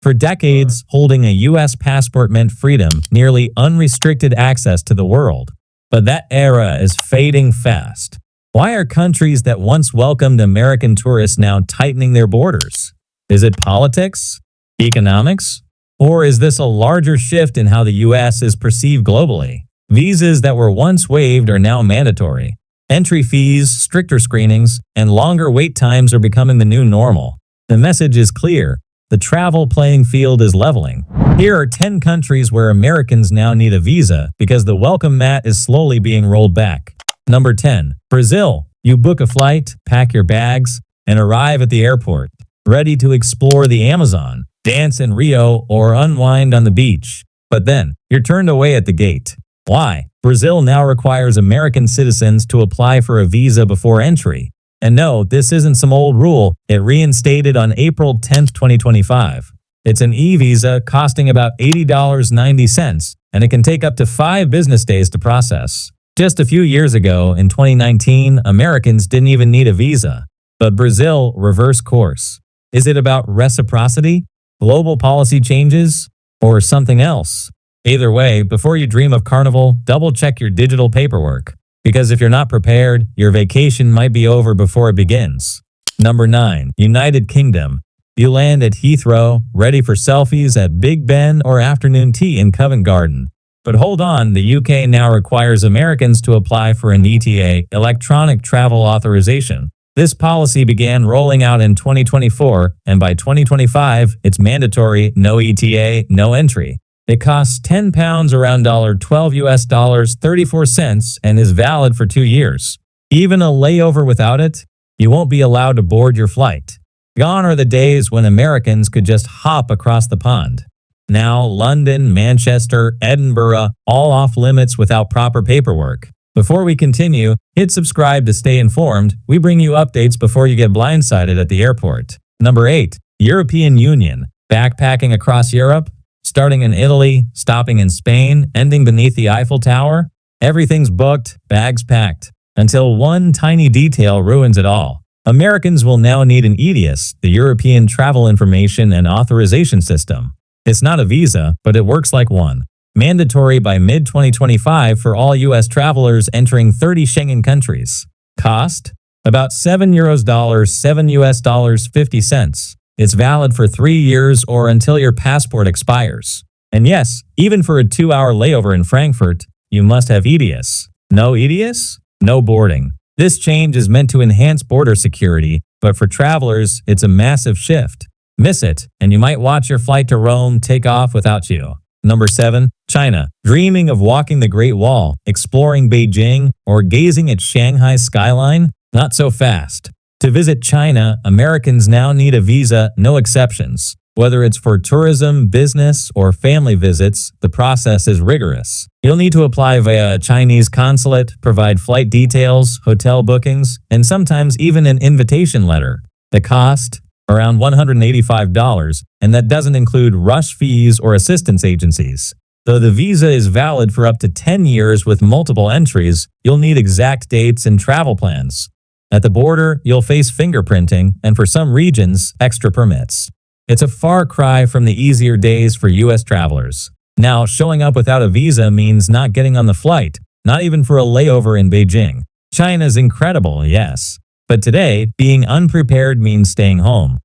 For decades, holding a U.S. passport meant freedom, nearly unrestricted access to the world. But that era is fading fast. Why are countries that once welcomed American tourists now tightening their borders? Is it politics? Economics? Or is this a larger shift in how the U.S. is perceived globally? Visas that were once waived are now mandatory. Entry fees, stricter screenings, and longer wait times are becoming the new normal. The message is clear. The travel playing field is leveling. Here are 10 countries where Americans now need a visa because the welcome mat is slowly being rolled back. Number 10. Brazil. You book a flight, pack your bags, and arrive at the airport, ready to explore the Amazon, dance in Rio, or unwind on the beach. But then, you're turned away at the gate. Why? Brazil now requires American citizens to apply for a visa before entry. And no, this isn't some old rule. It reinstated on April 10, 2025. It's an e-visa costing about $80.90, and it can take up to 5 business days to process. Just a few years ago, in 2019, Americans didn't even need a visa. But Brazil reversed course. Is it about reciprocity, global policy changes, or something else? Either way, before you dream of Carnival, double-check your digital paperwork. Because if you're not prepared, your vacation might be over before it begins. Number 9. United Kingdom. You land at Heathrow, ready for selfies at Big Ben or afternoon tea in Covent Garden. But hold on, the UK now requires Americans to apply for an ETA, electronic travel authorization. This policy began rolling out in 2024, and by 2025, it's mandatory, no ETA, no entry. It costs £10 around $12 US dollars 34 cents and is valid for 2 years. Even a layover without it, you won't be allowed to board your flight. Gone are the days when Americans could just hop across the pond. Now, London, Manchester, Edinburgh, all off limits without proper paperwork. Before we continue, hit subscribe to stay informed. We bring you updates before you get blindsided at the airport. Number 8. European Union. Backpacking across Europe? Starting in Italy, stopping in Spain, ending beneath the Eiffel Tower? Everything's booked, bags packed, until one tiny detail ruins it all. Americans will now need an ETIAS, the European Travel Information and Authorization System. It's not a visa, but it works like one. Mandatory by mid-2025 for all U.S. travelers entering 30 Schengen countries. Cost? About €7 7 US dollars 50 cents. It's valid for 3 years or until your passport expires. And yes, even for a 2-hour layover in Frankfurt, you must have ETIAS. No ETIAS? No boarding. This change is meant to enhance border security, but for travelers, it's a massive shift. Miss it, and you might watch your flight to Rome take off without you. Number 7. China. Dreaming of walking the Great Wall, exploring Beijing, or gazing at Shanghai's skyline? Not so fast. To visit China, Americans now need a visa, no exceptions. Whether it's for tourism, business, or family visits, the process is rigorous. You'll need to apply via a Chinese consulate, provide flight details, hotel bookings, and sometimes even an invitation letter. The cost? Around $185, and that doesn't include rush fees or assistance agencies. Though the visa is valid for up to 10 years with multiple entries, you'll need exact dates and travel plans. At the border, you'll face fingerprinting, and for some regions, extra permits. It's a far cry from the easier days for U.S. travelers. Now, showing up without a visa means not getting on the flight, not even for a layover in Beijing. China's incredible, yes. But today, being unprepared means staying home.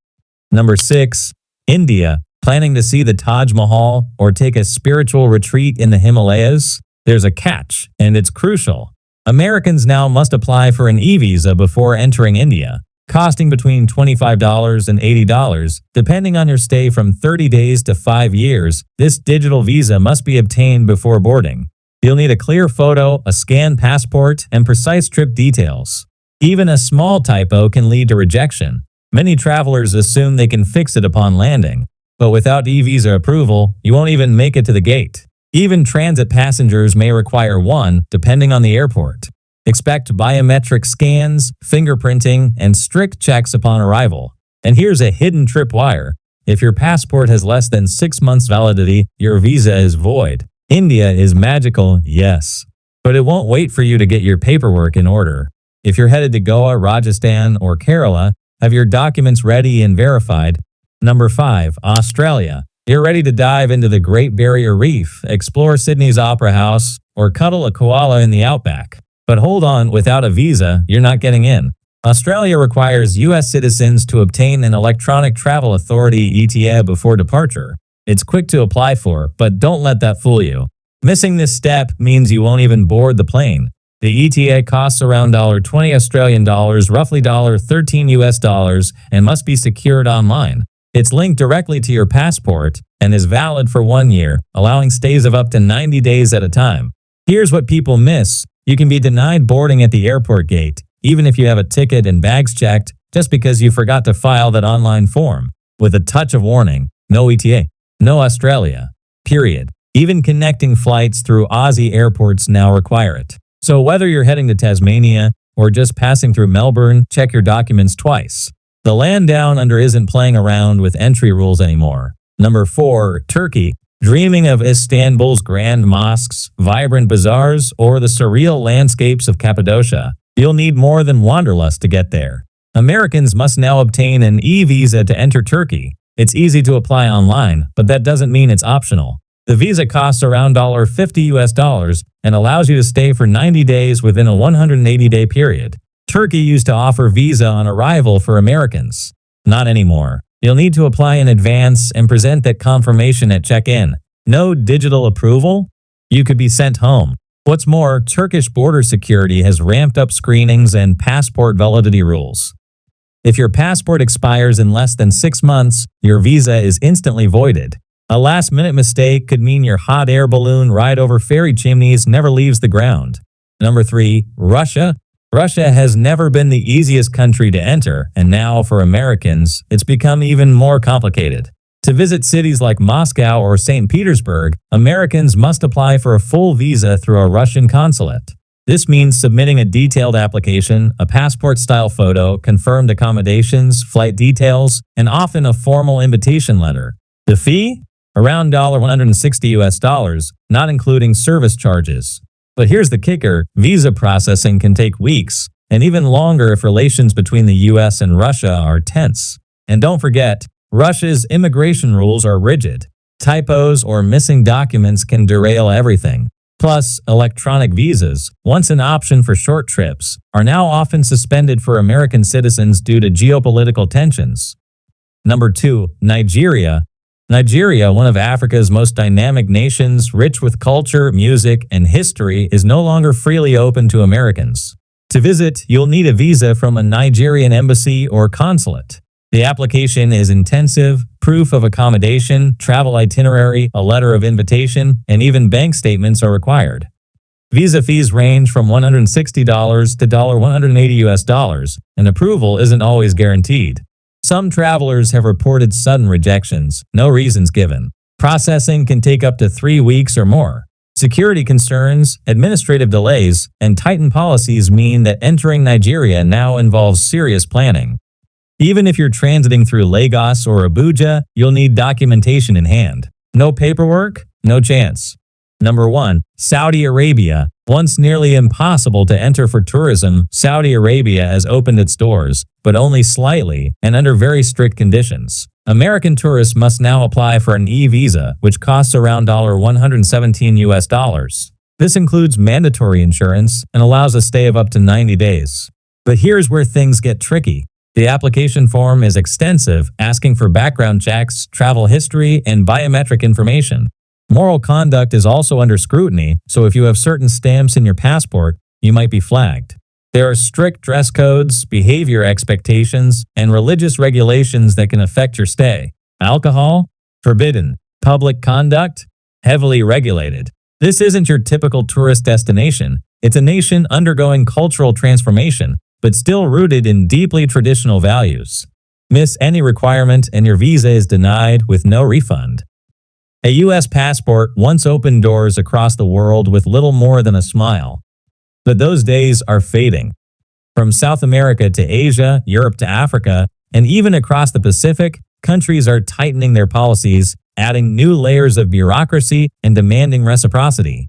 Number 6. India. Planning to see the Taj Mahal or take a spiritual retreat in the Himalayas? There's a catch, and it's crucial. Americans now must apply for an e-visa before entering India, costing between $25 and $80, depending on your stay from 30 days to 5 years. This digital visa must be obtained before boarding. You'll need a clear photo, a scanned passport, and precise trip details. Even a small typo can lead to rejection. Many travelers assume they can fix it upon landing, but without e-visa approval, you won't even make it to the gate. Even transit passengers may require one, depending on the airport. Expect biometric scans, fingerprinting, and strict checks upon arrival. And here's a hidden tripwire. If your passport has less than 6 months validity, your visa is void. India is magical, yes, but it won't wait for you to get your paperwork in order. If you're headed to Goa, Rajasthan, or Kerala, have your documents ready and verified. Number 5. Australia. You're ready to dive into the Great Barrier Reef, explore Sydney's Opera House, or cuddle a koala in the outback. But hold on, without a visa, you're not getting in. Australia requires U.S. citizens to obtain an Electronic Travel Authority (ETA) before departure. It's quick to apply for, but don't let that fool you. Missing this step means you won't even board the plane. The ETA costs around $20 Australian dollars, roughly $13 US dollars, and must be secured online. It's linked directly to your passport and is valid for 1 year, allowing stays of up to 90 days at a time. Here's what people miss. You can be denied boarding at the airport gate, even if you have a ticket and bags checked, just because you forgot to file that online form. With a touch of warning, no ETA, no Australia. Period. Even connecting flights through Aussie airports now require it. So whether you're heading to Tasmania or just passing through Melbourne, check your documents twice. The land down under isn't playing around with entry rules anymore. Number 4. Turkey. Dreaming of Istanbul's grand mosques, vibrant bazaars, or the surreal landscapes of Cappadocia? You'll need more than wanderlust to get there. Americans must now obtain an e-visa to enter Turkey. It's easy to apply online, but that doesn't mean it's optional. The visa costs around $50 US dollars and allows you to stay for 90 days within a 180-day period. Turkey used to offer visa on arrival for Americans. Not anymore. You'll need to apply in advance and present that confirmation at check-in. No digital approval? You could be sent home. What's more, Turkish border security has ramped up screenings and passport validity rules. If your passport expires in less than 6 months, your visa is instantly voided. A last-minute mistake could mean your hot air balloon ride over fairy chimneys never leaves the ground. Number 3. Russia. Russia has never been the easiest country to enter, and now, for Americans, it's become even more complicated. To visit cities like Moscow or St. Petersburg, Americans must apply for a full visa through a Russian consulate. This means submitting a detailed application, a passport-style photo, confirmed accommodations, flight details, and often a formal invitation letter. The fee? Around $160 US dollars, not including service charges. But here's the kicker, visa processing can take weeks, and even longer if relations between the US and Russia are tense. And don't forget, Russia's immigration rules are rigid. Typos or missing documents can derail everything. Plus, electronic visas, once an option for short trips, are now often suspended for American citizens due to geopolitical tensions. Number 2. Nigeria. Nigeria, one of Africa's most dynamic nations, rich with culture, music, and history, is no longer freely open to Americans. To visit, you'll need a visa from a Nigerian embassy or consulate. The application is intensive, proof of accommodation, travel itinerary, a letter of invitation, and even bank statements are required. Visa fees range from $160 to $180 US dollars, and approval isn't always guaranteed. Some travelers have reported sudden rejections, no reasons given. Processing can take up to 3 weeks or more. Security concerns, administrative delays, and tightened policies mean that entering Nigeria now involves serious planning. Even if you're transiting through Lagos or Abuja, you'll need documentation in hand. No paperwork? No chance. Number 1. Saudi Arabia. Once nearly impossible to enter for tourism, Saudi Arabia has opened its doors, but only slightly and under very strict conditions. American tourists must now apply for an e-visa, which costs around $117 US dollars. This includes mandatory insurance and allows a stay of up to 90 days. But here's where things get tricky. The application form is extensive, asking for background checks, travel history, and biometric information. Moral conduct is also under scrutiny, so if you have certain stamps in your passport, you might be flagged. There are strict dress codes, behavior expectations, and religious regulations that can affect your stay. Alcohol? Forbidden. Public conduct? Heavily regulated. This isn't your typical tourist destination. It's a nation undergoing cultural transformation, but still rooted in deeply traditional values. Miss any requirement and your visa is denied with no refund. A U.S. passport once opened doors across the world with little more than a smile. But those days are fading. From South America to Asia, Europe to Africa, and even across the Pacific, countries are tightening their policies, adding new layers of bureaucracy and demanding reciprocity.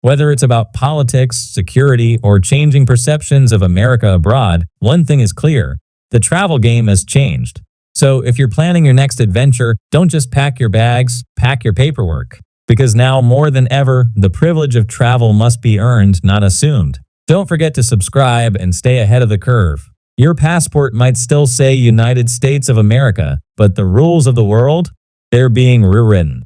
Whether it's about politics, security, or changing perceptions of America abroad, one thing is clear: the travel game has changed. So if you're planning your next adventure, don't just pack your bags, pack your paperwork. Because now more than ever, the privilege of travel must be earned, not assumed. Don't forget to subscribe and stay ahead of the curve. Your passport might still say United States of America, but the rules of the world, they're being rewritten.